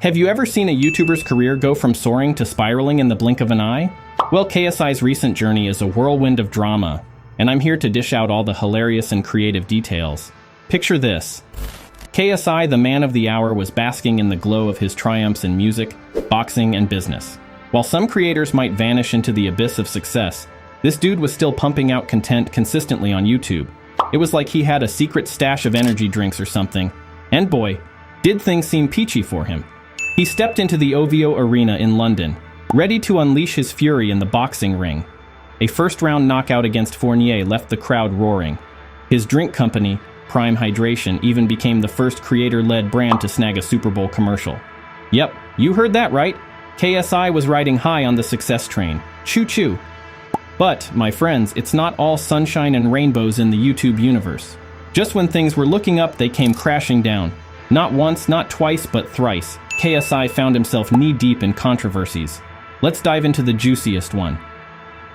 Have you ever seen a YouTuber's career go from soaring to spiraling in the blink of an eye? Well, KSI's recent journey is a whirlwind of drama, and I'm here to dish out all the hilarious and creative details. Picture this. KSI, the man of the hour, was basking in the glow of his triumphs in music, boxing, and business. While some creators might vanish into the abyss of success, this dude was still pumping out content consistently on YouTube. It was like he had a secret stash of energy drinks or something. And boy, did things seem peachy for him. He stepped into the OVO Arena in London, ready to unleash his fury in the boxing ring. A first-round knockout against Fournier left the crowd roaring. His drink company, Prime Hydration, even became the first creator-led brand to snag a Super Bowl commercial. Yep, you heard that right. KSI was riding high on the success train. Choo-choo. But, my friends, it's not all sunshine and rainbows in the YouTube universe. Just when things were looking up, they came crashing down. Not once, not twice, but thrice. KSI found himself knee-deep in controversies. Let's dive into the juiciest one.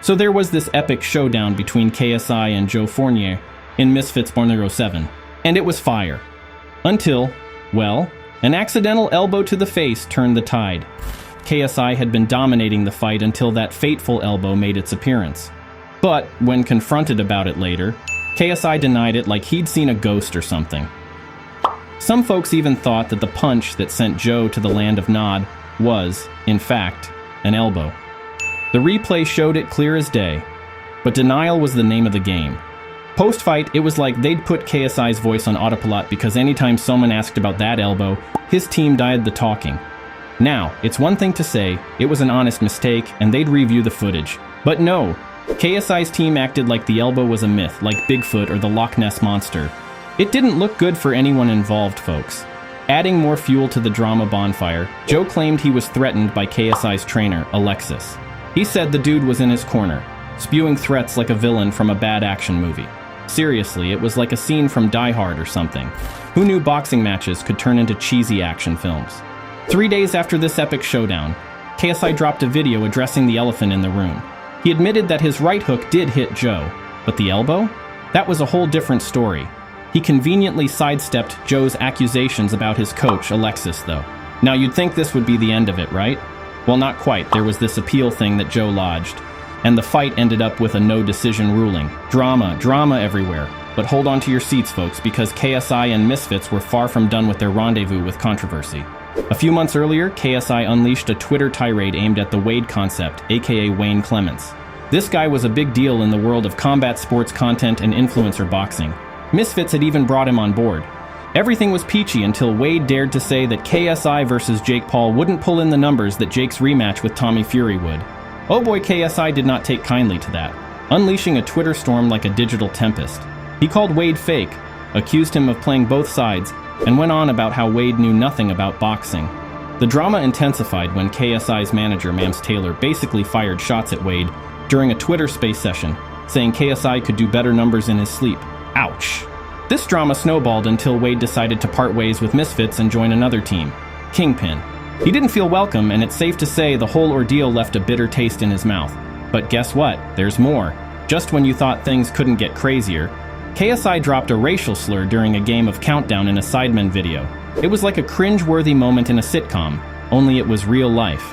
So there was this epic showdown between KSI and Joe Fournier in Misfits Born 07, and it was fire. Until, well, an accidental elbow to the face turned the tide. KSI had been dominating the fight until that fateful elbow made its appearance. But, when confronted about it later, KSI denied it like he'd seen a ghost or something. Some folks even thought that the punch that sent Joe to the land of Nod was, in fact, an elbow. The replay showed it clear as day, but denial was the name of the game. Post-fight, it was like they'd put KSI's voice on autopilot because anytime someone asked about that elbow, his team died the talking. Now, it's one thing to say, it was an honest mistake, and they'd review the footage. But no, KSI's team acted like the elbow was a myth, like Bigfoot or the Loch Ness Monster. It didn't look good for anyone involved, folks. Adding more fuel to the drama bonfire, Joe claimed he was threatened by KSI's trainer, Alexis. He said the dude was in his corner, spewing threats like a villain from a bad action movie. Seriously, it was like a scene from Die Hard or something. Who knew boxing matches could turn into cheesy action films? 3 days after this epic showdown, KSI dropped a video addressing the elephant in the room. He admitted that his right hook did hit Joe, but the elbow? That was a whole different story. He conveniently sidestepped Joe's accusations about his coach, Alexis, though. Now, you'd think this would be the end of it, right? Well, not quite. There was this appeal thing that Joe lodged, and the fight ended up with a no-decision ruling. Drama everywhere. But hold on to your seats, folks, because KSI and Misfits were far from done with their rendezvous with controversy. A few months earlier, KSI unleashed a Twitter tirade aimed at the Wade Concept, aka Wayne Clements. This guy was a big deal in the world of combat sports content and influencer boxing. Misfits had even brought him on board. Everything was peachy until Wade dared to say that KSI versus Jake Paul wouldn't pull in the numbers that Jake's rematch with Tommy Fury would. Oh boy, KSI did not take kindly to that, unleashing a Twitter storm like a digital tempest. He called Wade fake, accused him of playing both sides, and went on about how Wade knew nothing about boxing. The drama intensified when KSI's manager, Mams Taylor, basically fired shots at Wade during a Twitter space session, saying KSI could do better numbers in his sleep. Ouch. This drama snowballed until Wade decided to part ways with Misfits and join another team, Kingpin. He didn't feel welcome, and it's safe to say the whole ordeal left a bitter taste in his mouth. But guess what? There's more. Just when you thought things couldn't get crazier, KSI dropped a racial slur during a game of Countdown in a Sidemen video. It was like a cringe-worthy moment in a sitcom, only it was real life.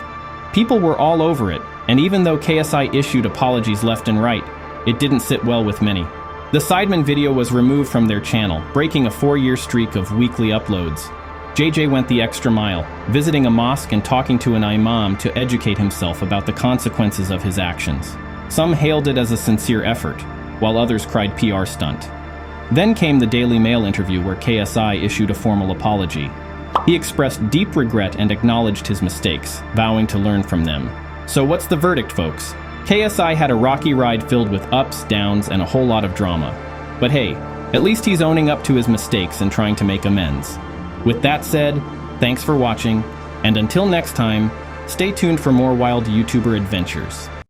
People were all over it, and even though KSI issued apologies left and right, it didn't sit well with many. The Sidemen video was removed from their channel, breaking a 4-year streak of weekly uploads. JJ went the extra mile, visiting a mosque and talking to an imam to educate himself about the consequences of his actions. Some hailed it as a sincere effort, while others cried PR stunt. Then came the Daily Mail interview where KSI issued a formal apology. He expressed deep regret and acknowledged his mistakes, vowing to learn from them. So what's the verdict, folks? KSI had a rocky ride filled with ups, downs, and a whole lot of drama. But hey, at least he's owning up to his mistakes and trying to make amends. With that said, thanks for watching, and until next time, stay tuned for more wild YouTuber adventures.